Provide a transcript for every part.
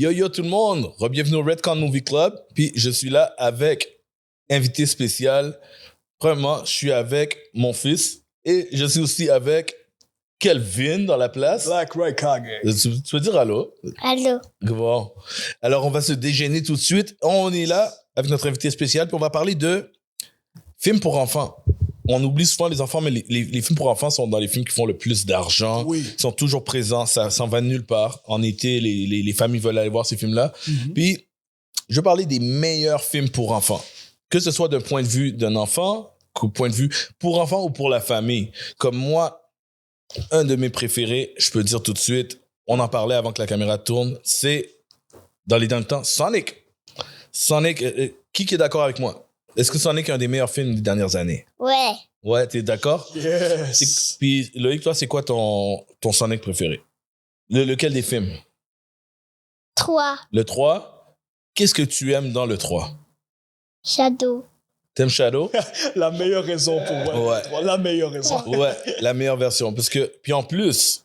Yo yo tout le monde, bienvenue au Redcon Movie Club. Puis je suis là avec invité spécial. Premièrement, je suis avec mon fils et je suis aussi avec Kelvin dans la place. Black Ray Kage. Tu veux dire allô? Allô. Bon. Alors on va se déjeuner tout de suite. On est là avec notre invité spécial puis on va parler de films pour enfants. On oublie souvent les enfants, mais les films pour enfants sont dans les films qui font le plus d'argent. Oui. Ils sont toujours présents, ça s'en va nulle part. En été, les familles veulent aller voir ces films-là. Mm-hmm. Puis, je vais parler des meilleurs films pour enfants. Que ce soit d'un point de vue d'un enfant, qu'au point de vue pour enfants ou pour la famille. Comme moi, un de mes préférés, je peux dire tout de suite, on en parlait avant que la caméra tourne, c'est, dans les derniers temps, Sonic. Sonic, qui est d'accord avec moi? Est-ce que Sonic est un des meilleurs films des dernières années? Ouais. Ouais, t'es d'accord? Yes. Puis, Loïc, toi, c'est quoi ton Sonic préféré? Lequel des films? 3. Le 3? Qu'est-ce que tu aimes dans le 3? Shadow. T'aimes Shadow? La meilleure raison pour moi. Ouais. La meilleure raison. Ouais, la meilleure version. Parce que, puis en plus,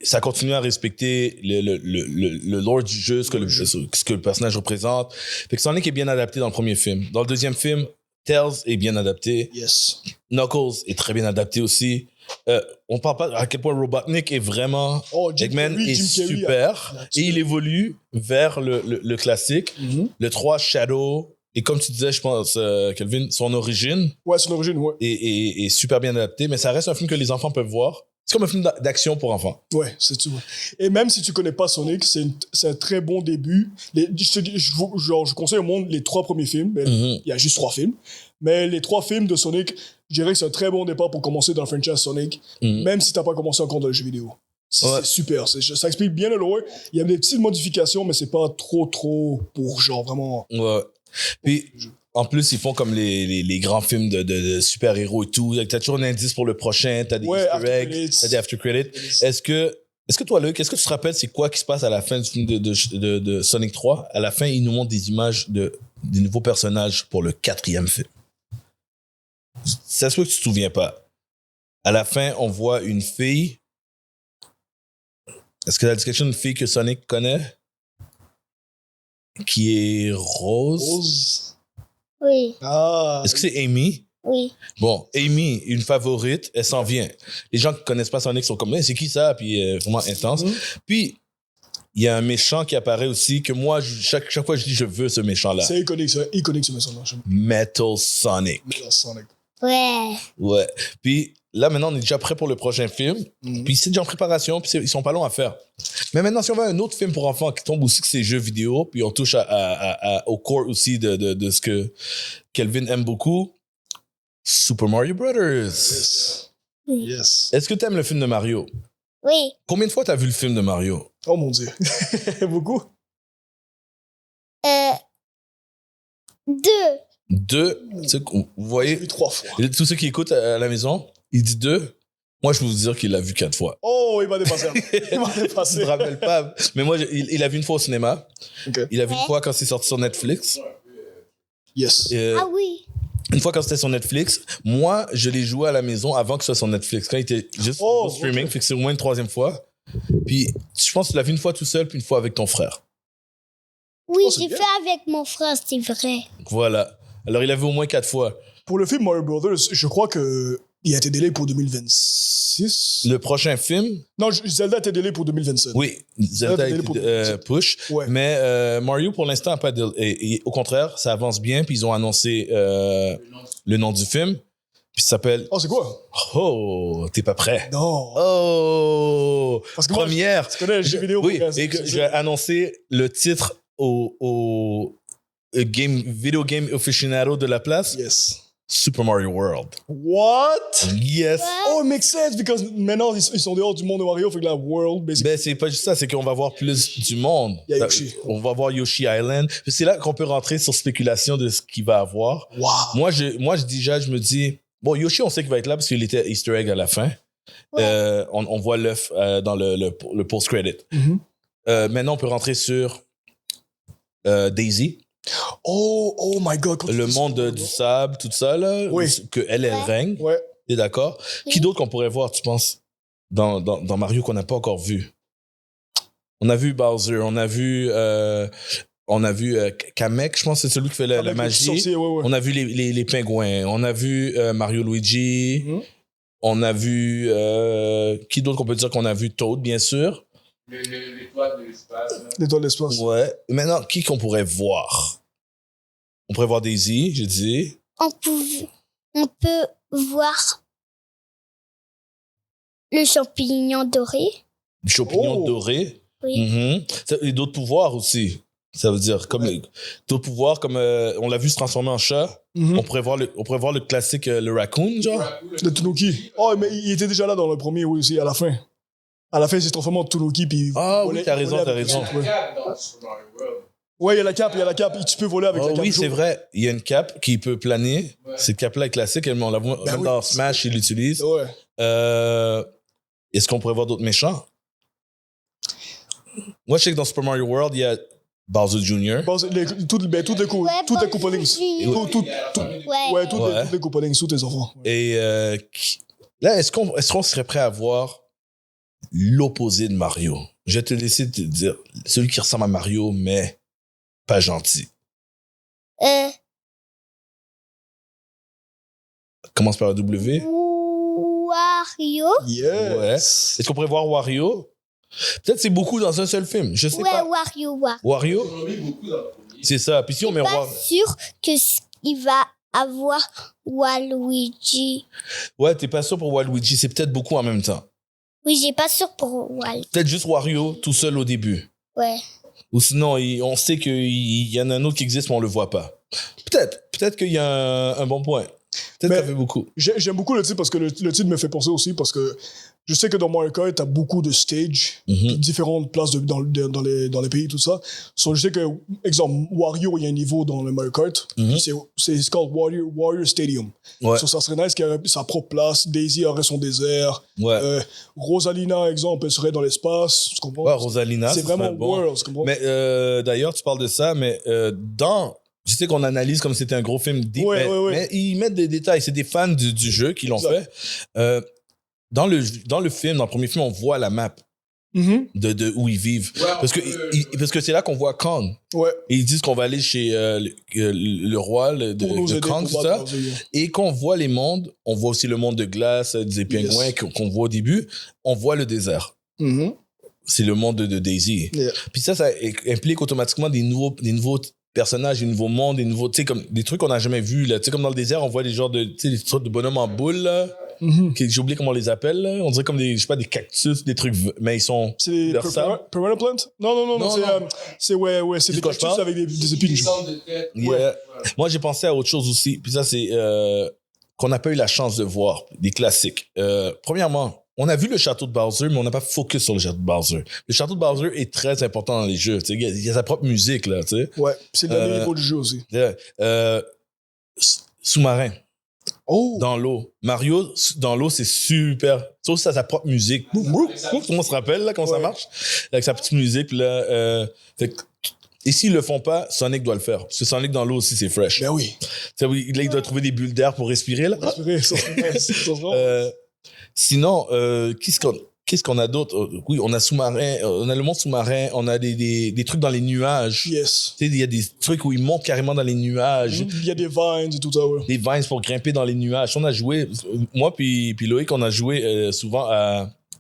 ça continue à respecter le lore du jeu, ce que le personnage représente. Fait que Sonic est bien adapté dans le premier film. Dans le deuxième film, Tails est bien adapté. Yes. Knuckles est très bien adapté aussi. On parle pas à quel point Robotnik est vraiment... Eggman est super. Et il évolue vers le classique. Mm-hmm. Le 3, Shadow. Et comme tu disais, je pense, Kelvin, son origine... Ouais, son origine, ouais. Est super bien adapté. Mais ça reste un film que les enfants peuvent voir. C'est comme un film d'action pour enfants. Ouais, c'est tout. Et même si tu connais pas Sonic, c'est un très bon début. Je conseille au monde les 3 premiers films. Il y a juste 3 films. Mais les 3 films de Sonic, je dirais que c'est un très bon départ pour commencer dans le franchise Sonic, même si t'as pas commencé encore dans le jeu vidéo. C'est super. Ça explique bien le lore. Il y a des petites modifications, mais c'est pas trop pour genre vraiment... Ouais. Puis, en plus, ils font comme les grands films de super-héros et tout. T'as toujours un indice pour le prochain, t'as des Easter eggs, t'as des after credits. Est-ce que toi, Luc, est-ce que tu te rappelles c'est quoi qui se passe à la fin du film de Sonic 3? À la fin, ils nous montrent des images des nouveaux personnages pour le 4e film. Ça se peut que tu te souviens pas. À la fin, on voit une fille. Est-ce que la description d'une fille que Sonic connaît? Qui est Rose? Oui. Ah. Est-ce que c'est Amy? Oui. Bon, Amy, une favorite, elle s'en vient. Les gens qui connaissent pas Sonic sont comme, c'est qui ça? Puis vraiment intense. Puis, il y a un méchant qui apparaît aussi, que moi, chaque fois je dis, je veux ce méchant-là. C'est iconique ce méchant-là. Metal Sonic. Metal Sonic. Ouais. Ouais. Puis là, maintenant, on est déjà prêt pour le prochain film. Puis c'est déjà en préparation, puis ils sont pas longs à faire. Mais maintenant, si on veut un autre film pour enfants qui tombe aussi que c'est jeux vidéo, puis on touche au core aussi de ce que Kelvin aime beaucoup, Super Mario Brothers. Yes. Oui. Yes. Est-ce que tu aimes le film de Mario? Oui. Combien de fois t'as vu le film de Mario? Oh mon Dieu. Beaucoup? 2. 2. Vous voyez, J'ai vu 3 fois. tous ceux qui écoutent à la maison, il dit 2. Moi, je peux vous dire qu'il l'a vu 4 fois. Oh, il m'a dépassé. Il m'a Je dépassé. me rappelle pas. Mais moi, il l'a vu une fois au cinéma. Ok. Il l'a vu une fois quand c'est sorti sur Netflix. Yes. Ah oui. Une fois quand c'était sur Netflix. Moi, je l'ai joué à la maison avant que ce soit sur Netflix. Quand il était juste au streaming, fait que c'est au moins une 3e fois. Puis, je pense que tu l'as vu une fois tout seul, puis une fois avec ton frère. Oui, c'est j'ai bien. fait avec mon frère, c'est vrai. Voilà. Alors, il l'a vu au moins 4 fois. Pour le film Mario Brothers, je crois que il a été délai pour 2026. Le prochain film, Non, Zelda a été délai pour 2027. oui, Zelda a été push. Ouais. Mais Mario, pour l'instant, n'a pas de... et au contraire, ça avance bien. Puis, ils ont annoncé le nom du film. Puis, ça s'appelle... Oh, c'est quoi? Oh, t'es pas prêt. Non. Oh, Parce que moi, première. tu connais les jeux vidéo. Oui, pour- et que j'ai annoncé le titre au video game aficionado de la place. Yes. Super Mario World. What? Yes. Oh, it makes sense, because maintenant, ils sont dehors du monde de Mario, fait que la world, basically. Ben, c'est pas juste ça, c'est qu'on va voir plus du monde. Il y a Yoshi. On va voir Yoshi Island. Puis c'est là qu'on peut rentrer sur spéculation de ce qu'il va avoir. Wow. Moi, je me dis, bon, Yoshi, on sait qu'il va être là parce qu'il était Easter egg à la fin. Ouais. On voit l'œuf dans le post-credit. Maintenant, on peut rentrer sur Daisy. Oh my God. Le monde du sable, tout ça, là. Oui. Que elle règne. Ouais. T'es d'accord? Oui. Qui d'autre qu'on pourrait voir, tu penses, dans Mario qu'on n'a pas encore vu? On a vu Bowser, on a vu Kamek, je pense que c'est celui qui fait la Avec le magie. sorcier, ouais. On a vu les pingouins. On a vu Mario Luigi. Mhm. On a vu... qui d'autre qu'on peut dire qu'on a vu? Toad, bien sûr. L'étoile de l'espace. Là. L'étoile de l'espace. Ouais. Maintenant, qui qu'on pourrait voir? On pourrait voir Daisy, j'ai dit. On peut voir le champignon doré. Du champignon Oh. doré. Oui. Mhm. Et d'autres pouvoirs aussi. Ça veut dire, comme d'autres pouvoirs, comme on l'a vu se transformer en chat. Mhm. On pourrait voir le classique, le raccoon, genre. Le Tanuki. Oh, mais il était déjà là dans le premier, oui, aussi, à la fin. À la fin, il s'est transformé en Tanuki, puis... Ah oui, volait- t'as raison, volait t'as avec- raison. Ouais. Ouais, il y a la cape, tu peux voler avec Oh la cape. oui, c'est vrai. Il y a une cape qui peut planer. Cette cape-là est classique. On la voit même oui. dans Smash, il l'utilise. Ouais. Est-ce qu'on pourrait voir d'autres méchants? Moi, je sais que dans Super Mario World, il y a Bowser Jr. Bon, toutes les Ouais, couplings. Junior. Toutes Ouais. Ouais. les couplings, tous tes enfants. Et là, est-ce qu'on serait prêt à voir l'opposé de Mario? Je vais te laisser te dire celui qui ressemble à Mario, mais pas gentil. Commence par un W. Wario. Yes. Est-ce qu'on pourrait voir Wario? Peut-être c'est beaucoup dans un seul film. Je sais Ouais, pas. Wario. Wario? On en met beaucoup dans le premier. C'est ça. Puis si on met Pas sûr qu'il va avoir Waluigi. Ouais, t'es pas sûr pour Waluigi. C'est peut-être beaucoup en même temps. Oui, j'ai pas sûr pour Wal. Peut-être juste Wario tout seul au début. Ouais. Ou sinon, on sait qu'il y en a un autre qui existe, mais on le voit pas. Peut-être qu'il y a un bon point. Peut-être que ça fait beaucoup. J'aime beaucoup le titre parce que le titre me fait penser aussi parce que je sais que dans Mario Kart, t'as beaucoup de stages, Mhm. différentes places dans les pays, tout ça. So, je sais que, exemple, Wario, il y a un niveau dans le Mario Kart. Mhm. Puis c'est called Warrior Stadium. Ouais. So, ça serait nice qu'il y ait sa propre place. Daisy aurait son désert. Ouais. Rosalina, exemple, elle serait dans l'espace. Tu comprends? Ouais, Rosalina, c'est ça serait vraiment bon. World, tu comprends? Mais d'ailleurs, tu parles de ça, mais je sais qu'on analyse comme si c'était un gros film deep, Ouais, ouais. mais ils mettent des détails. C'est des fans du jeu qui l'ont Exact. fait. Dans le film, dans le premier film, on voit la map Mhm. de où ils vivent. Ouais, Parce que c'est là qu'on voit Kong. Ouais. Et ils disent qu'on va aller chez le roi Pour nous de aider. Kong, pour tout ça. battre Bowser. Et quand on voit les mondes, on voit aussi le monde de glace, des pingouins Yes. qu'on voit au début. On voit le désert. Mhm. C'est le monde de Daisy. Yeah. Puis ça implique automatiquement des nouveaux personnages, des nouveaux mondes, tu sais, comme des trucs qu'on n'a jamais vus, là. Tu sais, comme dans le désert, on voit des genres des sortes de bonhommes en boule, là. Mhm. J'ai oublié comment on les appelle, là. On dirait comme des, je sais pas, des cactus, des trucs, mais ils sont. C'est des Leur sable. Piranha Plant? Non, Non, c'est, non. c'est, ouais, c'est C'est des quoi je cactus parle? avec des épines. Des genre. centres de tête. Yeah. Moi, j'ai pensé à autre chose aussi. Puis ça, c'est qu'on n'a pas eu la chance de voir des classiques. Premièrement, on a vu le château de Bowser, mais on n'a pas focus sur le château de Bowser. Le château de Bowser est très important dans les jeux. Tu sais, il y a sa propre musique, là, tu sais. Ouais, c'est le dernier niveau du jeu aussi. Sous-marin, Oh! dans l'eau. Mario, dans l'eau, c'est super. Ça aussi, ça a sa propre musique. Tout le monde se rappelle, là, comment ça Ouais. marche? Avec sa petite musique, puis là. Et s'ils le font pas, Sonic doit le faire. Parce que Sonic dans l'eau aussi, c'est fresh. Ben oui. Tu sais, oui, là, il doit trouver des bulles d'air pour respirer, là. Respirer, ça se rend. Sinon, qu'est-ce qu'on a d'autre? Oui, on a sous-marin, on a le monde sous-marin, on a des trucs dans les nuages. Yes. Tu sais, il y a des trucs où ils montent carrément dans les nuages. Il y a des vines et tout ça, ouais. Des vines pour grimper dans les nuages. On a joué, moi puis Loïc, on a joué souvent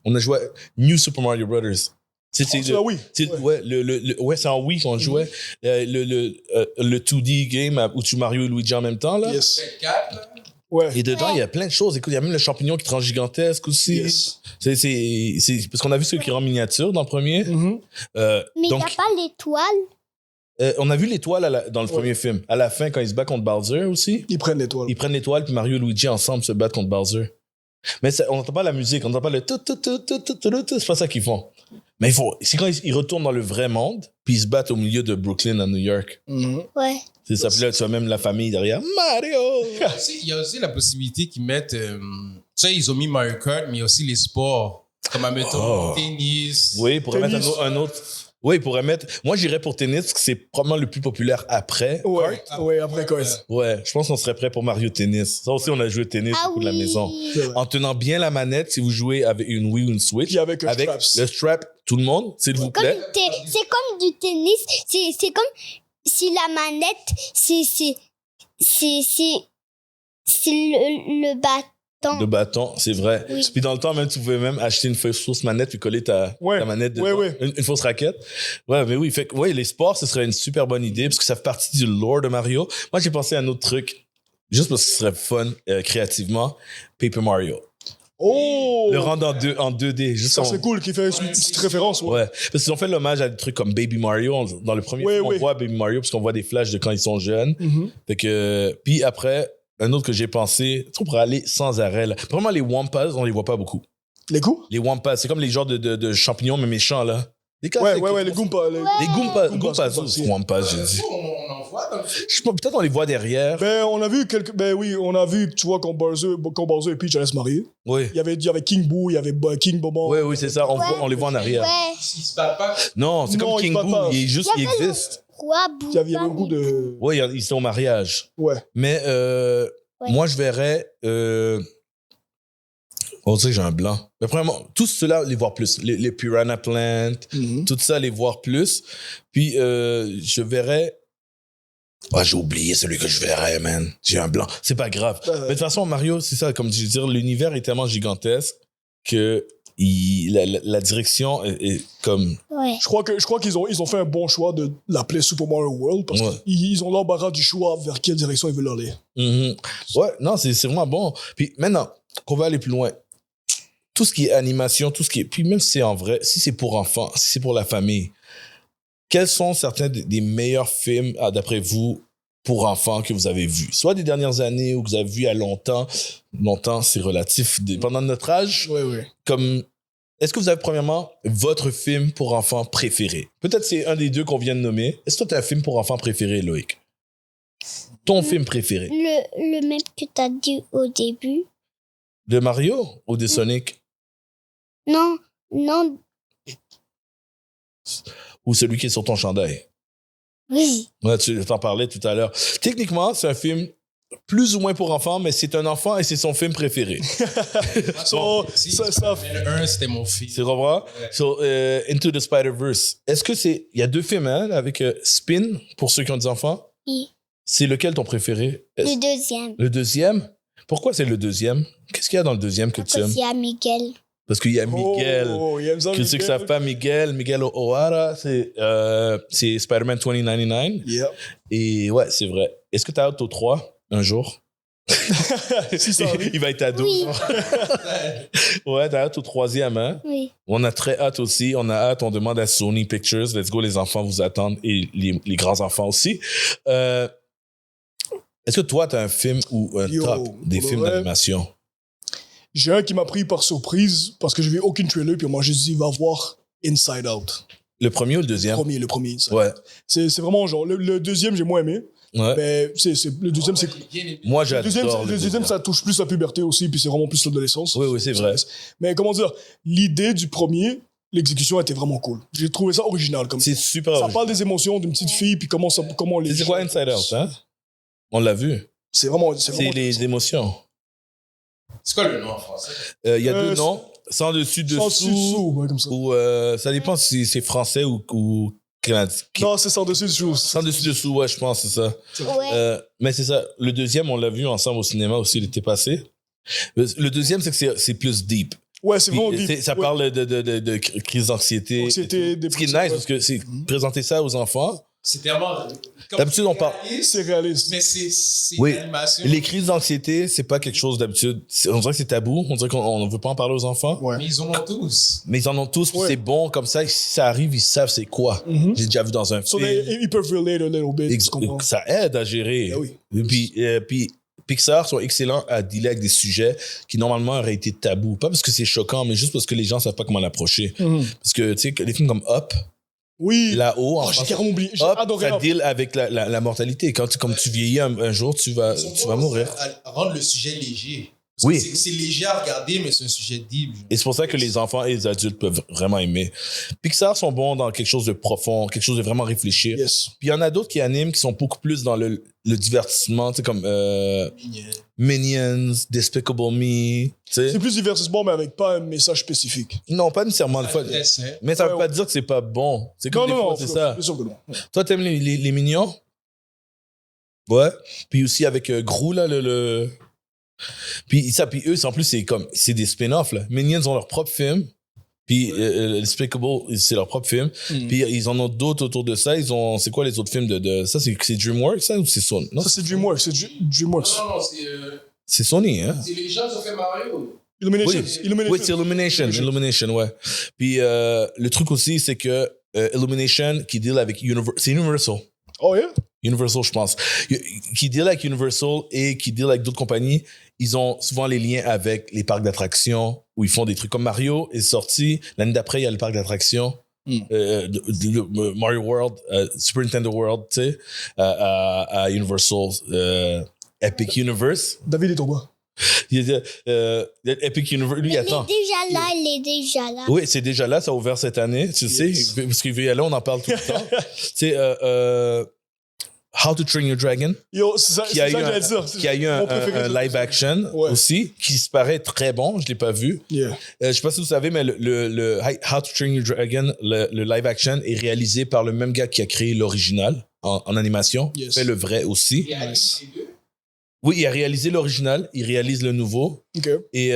on a joué à New Super Mario Brothers. C'est Ah oui. ouais, ouais, c'est en Wii qu'on jouait. Le 2D game où tu Mario et Luigi en même temps, là. Yes. C'est 4, là. Ouais. Et dedans, il y a plein de choses. Écoute, il y a même le champignon qui est gigantesque aussi. Yes. C'est parce qu'on a vu ceux qui rendent miniature dans le premier. Mhm. Mais il n'y Donc, a pas l'étoile. on a vu l'étoile dans le premier film. À la fin, quand ils se battent contre Bowser aussi, Ils prennent l'étoile. ils prennent l'étoile puis Mario et Luigi ensemble se battent contre Bowser. Mais on n'entend pas la musique, on n'entend pas le c'est pas ça qu'ils font. Mais c'est quand ils retournent dans le vrai monde puis ils se battent au milieu de Brooklyn à New York. Mhm. Ouais. C'est ça. Puis là, tu as même la famille derrière. Mario! Il y a aussi la possibilité qu'ils mettent. Tu sais, ils ont mis Mario Kart, mais il y a aussi les sports. Comme, admettons, Oh. tennis. Oui, pour mettre un autre. Oui, il pourrait mettre. Moi, j'irais pour tennis parce que c'est probablement le plus populaire après. Ouais, après Kart. Ouais, je pense qu'on serait prêt pour Mario Tennis. Ça aussi, on a joué au tennis Ah beaucoup de la maison. C'est vrai. En tenant bien la manette, si vous jouez avec une Wii ou une Switch, Puis avec un strap. le strap, tout le monde, s'il vous Comme plaît. c'est comme du tennis. C'est comme si la manette, c'est le bâton. De bâton, c'est vrai. Oui. Puis dans le temps, même, tu pouvais même acheter une fausse manette puis coller ta manette dedans. Ouais. Une fausse raquette. Ouais, mais oui. Fait que, ouais, les sports, ce serait une super bonne idée parce que ça fait partie du lore de Mario. Moi, j'ai pensé à un autre truc, juste parce que ce serait fun créativement. Paper Mario. Oh! Le rendre en 2D. Juste Ça, c'est cool qu'il fait une petite référence. Ouais. Ouais, parce qu'ils ont fait l'hommage à des trucs comme Baby Mario. Dans le premier film, on voit Baby Mario parce qu'on voit des flashs de quand ils sont jeunes. Mhm. Fait que, puis après, un autre que j'ai pensé, on pourrait aller sans arrêt. Là. Vraiment, les Wampas, on les voit pas beaucoup. Les coups? Les Wampas, c'est comme les genres de champignons, mais méchants, là. Les Ouais, les Goompas. Les Goombas, Goombas, Wampas, j'ai dit. On en voit dans le film. Je sais pas, peut-être on les voit derrière. Ben, on a vu on a vu, tu vois, quand Bowser et Peach allaient se marier. Oui. Il y avait King Boo, il y avait King Bobo. Oui, c'est ça. On les voit en arrière. Ouais. Il se bat pas. Non, c'est Non, comme ils King se battent Boo. pas. Il existe. Roi Il y avait beaucoup de... Oui, ils sont au mariage. Ouais. Mais moi, je verrais... on dirait que j'ai un blanc. Mais premièrement, tout cela, les voir plus. Les Piranha Plant, tout ça, les voir plus. Puis, je verrais... Ah, j'ai oublié celui que je verrais, man. J'ai un blanc. C'est pas grave. Mais de toute façon, Mario, c'est ça. Comme je veux dire, l'univers est tellement gigantesque que la direction est comme... Ouais. Je crois qu'ils ont fait un bon choix de l'appeler Super Mario World parce Ouais. qu'ils ont l'embarras du choix vers quelle direction ils veulent aller. Mhm. Ouais, non, c'est vraiment bon. Puis maintenant, qu'on va aller plus loin. Tout ce qui est animation, tout ce qui est... Puis même si c'est en vrai, si c'est pour enfants, si c'est pour la famille, quels sont certains des meilleurs films, d'après vous, pour enfants que vous avez vus? Soit des dernières années ou que vous avez vus il y a longtemps. Longtemps, c'est relatif. Pendant notre âge, Ouais. comme... Est-ce que vous avez premièrement votre film pour enfants préféré? Peut-être c'est un des deux qu'on vient de nommer. Est-ce que tu as un film pour enfants préféré, Loïc? Ton film préféré? Le même que t'as dit au début. De Mario ou de Sonic? Non, Ou celui qui est sur ton chandail? oui. Ouais, tu t'en parlais tout à l'heure. Techniquement, c'est un film plus ou moins pour enfants, mais c'est un enfant et c'est son film préféré. So, ça- Mais le 1, c'était mon film. C'est vrai? So, Into the Spider-Verse. Est-ce que c'est... Il y a deux films, hein, avec Spin, pour ceux qui ont des enfants. Oui. C'est lequel ton préféré? Le deuxième. Le deuxième? Pourquoi c'est le deuxième? Qu'est-ce qu'il y a dans le deuxième que tu aimes? Parce qu'il y a Miguel. Parce qu'il y a Miguel. Oh, il aime ça, Que ceux qui ne savent pas, Miguel O'Hara, c'est Spider-Man 2099. Yeah. Et ouais, c'est vrai. Est-ce que tu as hâte au 3 un jour? Si ça arrive. Il va être ado. Oui. Ouais, t'as hâte au 3e, hein? Oui. On a très hâte aussi. On a hâte, on demande à Sony Pictures. Let's go, les enfants vous attendent et les grands-enfants aussi. Est-ce que toi, t'as un film ou un top des pour films le vrai, d'animation? J'ai un qui m'a pris par surprise parce que je n'ai vu aucune trailer, puis moi, j'ai dit, va voir Inside Out. Le premier ou le deuxième? Le premier Inside Ouais. Out. C'est vraiment genre, le deuxième, j'ai moins aimé. Ouais. Mais le deuxième, c'est. Moi, Le deuxième, j'adore le deuxième, ça touche plus la puberté aussi, puis c'est vraiment plus l'adolescence. Oui, c'est vrai. Mais comment dire, l'idée du premier, l'exécution était vraiment cool. J'ai trouvé ça original comme C'est ça. super Ça original. parle des émotions d'une petite fille, puis comment les. C'est quoi Inside Out, hein? On l'a vu. C'est vraiment. C'est les émotions. C'est quoi le nom en français? Il y a deux noms. Sans dessus, dessous. Ouais, comme ça. Ou ça dépend si c'est français ou canadien. Non, c'est sans dessus dessous. Sans dessus, dessous, ouais, je pense, c'est ça. Ouais. Mais c'est ça. Le deuxième, on l'a vu ensemble au cinéma aussi, il était passé. Le deuxième, c'est que c'est plus deep. Ouais, c'est vraiment Puis, deep. ça Ouais. parle de crise d'anxiété. Anxiété, Ce qui est dépression, nice, parce que c'est présenter ça aux enfants. C'est tellement. D'habitude, on parle. C'est réaliste. Mais c'est Oui. une animation. Les crises d'anxiété, c'est pas quelque chose d'habitude. On dirait que c'est tabou. On dirait qu'on ne veut pas en parler aux enfants. Ouais. Mais ils en ont tous. Mais ils en ont tous, puis Ouais. c'est bon. Comme ça, si ça arrive, ils savent c'est quoi. Mhm. J'ai déjà vu dans un So film. ils peuvent relate a little bit. tu comprends? Ça aide à gérer. Ben oui. Et puis Pixar sont excellents à dealer avec des sujets qui normalement auraient été tabous. Pas parce que c'est choquant, mais juste parce que les gens savent pas comment l'approcher. Mhm. Parce que, tu sais, les films comme Up, Oui. là-haut, en Oh, j'ai français, carrément oublié. J'ai Up, adoré ça Up. deal avec la mortalité. Comme tu vieillis un jour, tu vas mourir. À rendre le sujet léger. Parce que Oui. c'est léger à regarder, mais c'est un sujet deep. genre. Et c'est pour ça que les enfants et les adultes peuvent vraiment aimer. Pixar sont bons dans quelque chose de profond, quelque chose de vraiment réfléchir. Yes. Puis il y en a d'autres qui animent qui sont beaucoup plus dans le divertissement, tu sais, comme Minions, Despicable Me, tu sais. C'est plus divertissement, mais avec pas un message spécifique. Non, pas nécessairement. Des fois, Dessin. mais ça veut Ouais, pas ouais. dire que c'est pas bon. C'est comme Non, des non, fois, non, c'est ça. bien sûr que non. Toi, t'aimes les Mignons? Ouais. Puis aussi avec Gru, là, Puis eux, en plus, c'est des spin-offs, là. Minions ont leur propre film. Puis Despicable, c'est leur propre film. Puis ils en ont d'autres autour de ça. C'est quoi les autres films de ça? C'est DreamWorks, ça, ou c'est Sony? Non, Ça, c'est DreamWorks. C'est DreamWorks. Non, c'est Sony, hein? c'est les gens qui ont fait Mario. Illumination. Oui, c'est Illumination, ouais. Puis le truc aussi, c'est que Illumination, qui deal avec c'est Universal. Oh, yeah? Universal, je pense. Qui deal avec Universal et qui deal avec d'autres compagnies, ils ont souvent les liens avec les parcs d'attractions où ils font des trucs comme Mario est sorti. L'année d'après, il y a le parc d'attractions. Mario World, Super Nintendo World, tu sais, à Universal, Epic Universe. David est ton bas. Epic Universe, lui, Il attends. est déjà là. Oui, c'est déjà là, ça a ouvert cette année, tu sais, parce qu'il veut y aller, on en parle tout le temps. Tu sais, How to Train Your Dragon, Yo, c'est ça que j'allais dire. qui a eu un live action aussi, qui se paraît très bon, je l'ai pas vu. Yeah. Je sais pas si vous savez, mais le How to Train Your Dragon, le live action est réalisé par le même gars qui a créé l'original en animation, Yes. fait le vrai aussi. Nice. Oui, il a réalisé l'original, il réalise le nouveau. OK. Et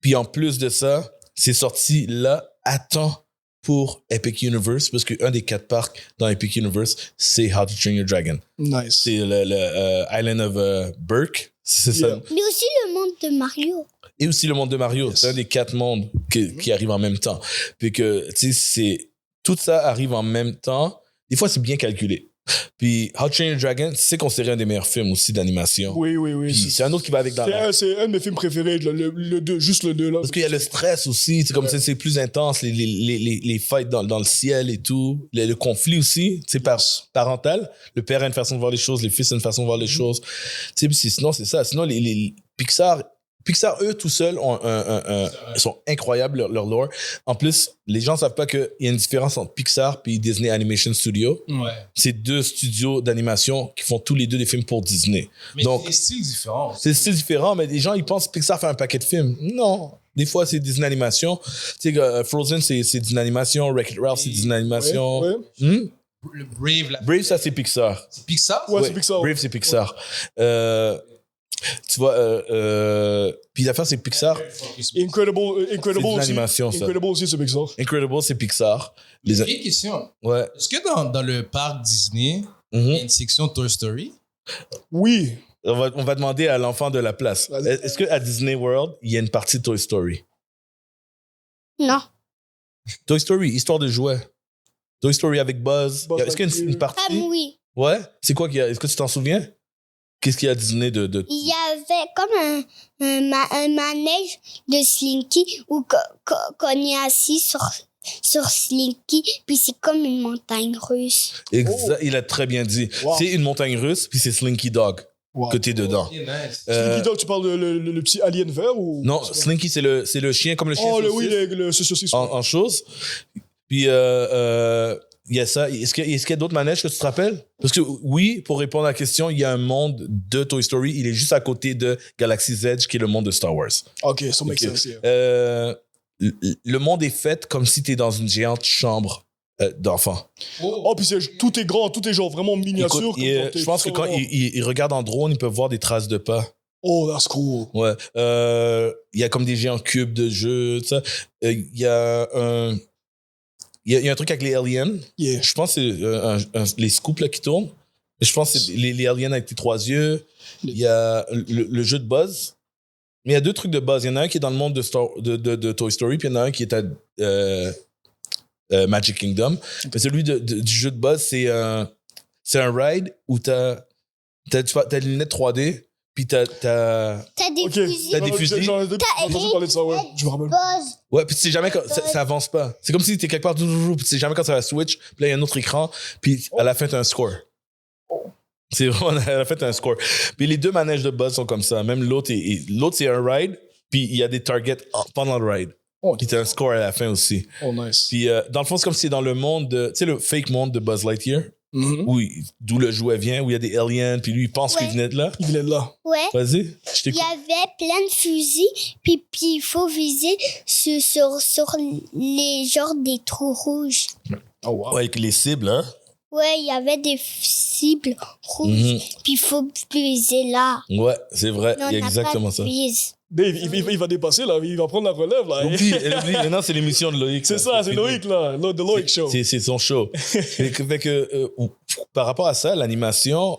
puis en plus de ça, c'est sorti là à temps pour Epic Universe, parce qu'un des 4 parcs dans Epic Universe, c'est How to Train Your Dragon. Nice. C'est le Island of Berk, c'est ça. Yeah. Mais aussi le monde de Mario. Et aussi le monde de Mario, Yes. c'est un des 4 mondes qui arrivent en même temps. Puis que, tu sais, tout ça arrive en même temps. Des fois, c'est bien calculé. Puis How to Train Your Dragon, c'est considéré un des meilleurs films aussi d'animation. Oui. Puis c'est un autre qui va avec dans la... C'est un de mes films préférés, le 2, juste le 2 là. Parce qu'il y a le stress aussi, c'est comme ça, c'est plus intense, les fights dans le ciel et tout, le conflit aussi, c'est parental. Le père a une façon de voir les choses, les fils ont une façon de voir les choses. Tu sais, sinon, c'est ça. Sinon, les Pixar, eux, tout seuls, ils sont incroyables, leur lore. En plus, les gens savent pas qu'il y a une différence entre Pixar et Disney Animation Studio. Ouais. C'est 2 studios d'animation qui font tous les 2 des films pour Disney. Mais Donc, c'est des styles différents. c'est des styles différents, mais les gens, ils pensent que Pixar fait un paquet de films. Non. Des fois, c'est Disney Animation. Tu sais, Frozen, c'est Disney Animation. Wreck-It Ralph, c'est Disney Animation. Ouais. Le Brave, Brave, ça, c'est Pixar. c'est Pixar? Ouais, c'est Pixar. Brave, c'est Pixar. Tu vois, puis l'affaire, c'est Pixar. Incredible C'est de aussi. l'animation, ça. Incredible aussi, c'est Pixar. Incredible, c'est Pixar. Une question. Ouais. Est-ce que dans le parc Disney, il y a une section Toy Story? Oui. On va demander à l'enfant de la place. Vas-y. Est-ce qu'à Disney World, il y a une partie de Toy Story? Non. Toy Story, histoire de jouets. Toy Story avec Buzz. Buzz Est-ce qu'il y a une partie? Oui. Ouais. C'est quoi qu'il y a? Est-ce que tu t'en souviens? Qu'est-ce qu'il y a à Disney de... Il y avait comme un manège de Slinky où qu'on est assis sur Slinky, puis c'est comme une montagne russe. Exact. Il a très bien dit. Wow. C'est une montagne russe, puis c'est Slinky Dog Wow. que t'es dedans. Ok, nice. Slinky Dog, tu parles de le petit alien vert ou? Non, Slinky, c'est le chien, comme le chien Oh, saucisse, le saucisse. en chose. Puis, il y a ça. Est-ce qu'il y a d'autres manèges que tu te rappelles? Parce que oui, pour répondre à la question, il y a un monde de Toy Story. Il est juste à côté de Galaxy's Edge, qui est le monde de Star Wars. OK, ça make Ok. sense. Yeah. Le monde est fait comme si tu es dans une géante chambre d'enfants. Oh, puis tout est grand, tout est genre vraiment miniature. Écoute, comme je pense que quand ils regardent en drone, ils peuvent voir des traces de pas. Oh, that's cool. Ouais. Il y a comme des géants cubes de jeux, tout ça. Il y a un... Il y a un truc avec les aliens. Yeah. Je pense que c'est les scoops là, qui tournent. Je pense que c'est les aliens avec les 3 yeux. Il y a le jeu de Buzz. Mais il y a 2 trucs de Buzz. Il y en a un qui est dans le monde de Toy Story, puis il y en a un qui est à Magic Kingdom. Mais celui du jeu de Buzz, c'est un ride où t'as des lunettes 3D, puis t'as T'as des OK. fusils. T'as des fusils? J'ai entendu parler de ça, ouais. Je me rappelle. Buzz. ouais, puis tu sais jamais quand ça avance pas. C'est comme si t'es quelque part, puis tu sais jamais quand ça va switch, puis là il y a un autre écran, puis à la fin t'as un score. C'est vraiment, elle a fait un score. Puis les deux manèges de Buzz sont comme ça. Même l'autre, l'autre c'est un ride, puis il y a des targets pendant le ride. Oh, Puis t'as un score à la fin aussi. oh, nice. Puis dans le fond, c'est comme si c'est dans le monde, tu sais, le fake monde de Buzz Lightyear, d'où le jouet vient, où il y a des aliens, puis lui, il pense qu'il venait de là. Il venait de là. Ouais. Vas-y, je Il t'écoute. y avait plein de fusils, puis il faut viser sur les genres des trous rouges. Oh, wow. Ouais, avec les cibles, hein. Ouais, il y avait des cibles rouges, puis il faut viser là. Ouais, c'est vrai, Mais on il y a n'a exactement pas ça. de vise. Dave, il va dépasser, là. Il va prendre la relève, là. Oublie, maintenant, c'est l'émission de Loïc. C'est ça, c'est Loïc, là. The Loïc Show. C'est son show. Fait que, par rapport à ça, l'animation,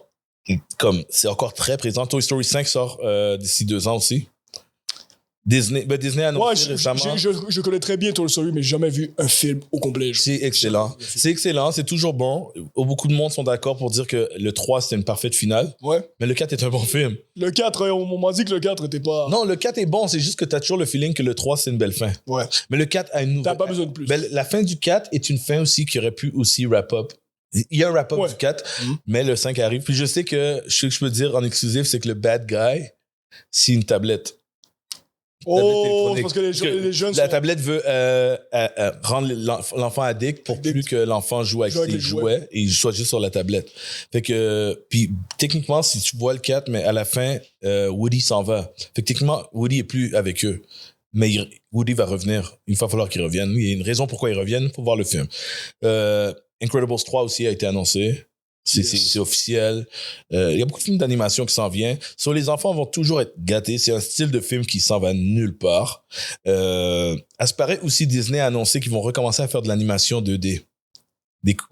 comme c'est encore très présent. Toy Story 5 sort d'ici 2 ans aussi. Disney a annoncé Ouais, récemment. je connais très bien Toy Story, mais j'ai jamais vu un film au complet. genre. C'est excellent. C'est excellent, c'est toujours bon. Beaucoup de monde sont d'accord pour dire que le 3, c'était une parfaite finale. Ouais. Mais le 4 est un bon film. Le 4, on m'a dit que le 4 était pas... Non, le 4 est bon, c'est juste que t'as toujours le feeling que le 3, c'est une belle fin. Ouais. Mais le 4 a une nouvelle... T'as pas besoin de plus. Ben, la fin du 4 est une fin aussi qui aurait pu aussi wrap-up. Il y a un wrap-up Ouais. du 4, mais le 5 arrive. Puis je sais que ce que je peux dire en exclusif, c'est que le bad guy, c'est une tablette. Oh, électronique. parce que les jeunes La sont... tablette veut rendre l'enfant addict pour plus que l'enfant joue avec ses jouets et il soit juste sur la tablette. Fait que, puis techniquement, si tu vois le 4, mais à la fin, Woody s'en va. Fait que techniquement, Woody est plus avec eux. Mais Woody va revenir. Il va falloir qu'il revienne. Il y a une raison pourquoi il revienne. Il faut voir le film. Incredibles 3 aussi a été annoncé. C'est officiel. Il y a beaucoup de films d'animation qui s'en viennent. Sur les enfants vont toujours être gâtés. C'est un style de film qui s'en va nulle part. À ce paraît aussi, Disney a annoncé qu'ils vont recommencer à faire de l'animation 2D.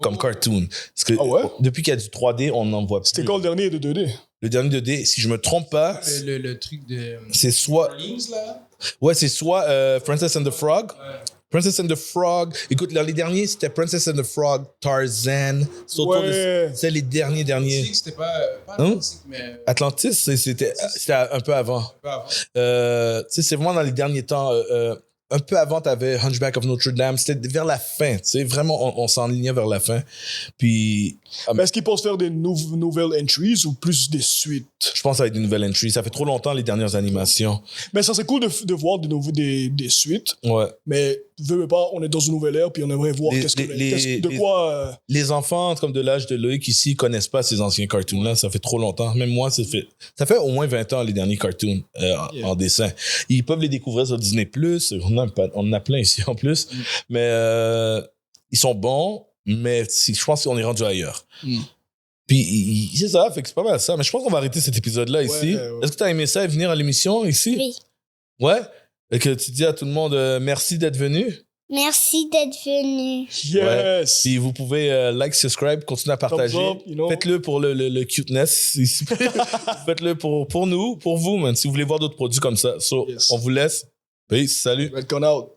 Comme cartoon. Parce que depuis qu'il y a du 3D, on n'en voit plus. C'était quand le dernier de 2D? Le dernier 2D, si je me trompe pas, Le truc de... c'est soit... Orleans, là? Ouais, c'est soit Princess and the Frog. Princess and the Frog. Écoute, les derniers, c'était Princess and the Frog, Tarzan. C'est les derniers. Atlantique, c'était pas Atlantique, mais... Atlantis, c'était un peu avant. C'est vraiment dans les derniers temps. Un peu avant, t'avais Hunchback of Notre Dame. C'était vers la fin. Vraiment, on s'enlignait vers la fin. Puis... Mais est-ce qu'ils pensent faire des nouvelles entries ou plus des suites? Je pense que ça va être des nouvelles entries. Ça fait trop longtemps, les dernières animations. Mais ça serait cool de voir des suites. Ouais. Mais, veux pas, on est dans une nouvelle ère, puis on aimerait voir les enfants, comme de l'âge de Loïc ici, connaissent pas ces anciens cartoons-là. Ça fait trop longtemps. Même moi, ça fait au moins 20 ans, les derniers cartoons en dessin. Ils peuvent les découvrir sur Disney+. On en a plein ici, en plus. Mais ils sont bons, mais je pense qu'on est rendu ailleurs. Puis, c'est ça, fait que c'est pas mal ça. Mais je pense qu'on va arrêter cet épisode-là ici. Est-ce que tu as aimé ça et venir à l'émission ici? Oui. Ouais? Et que tu dis à tout le monde merci d'être venu. Merci d'être venu. Yes! Ouais. Puis vous pouvez like, subscribe, continuer à partager. Thumbs up, Faites-le pour le cuteness. Faites-le pour nous, pour vous, man. Si vous voulez voir d'autres produits comme ça. On vous laisse. Peace, salut. Red Con out.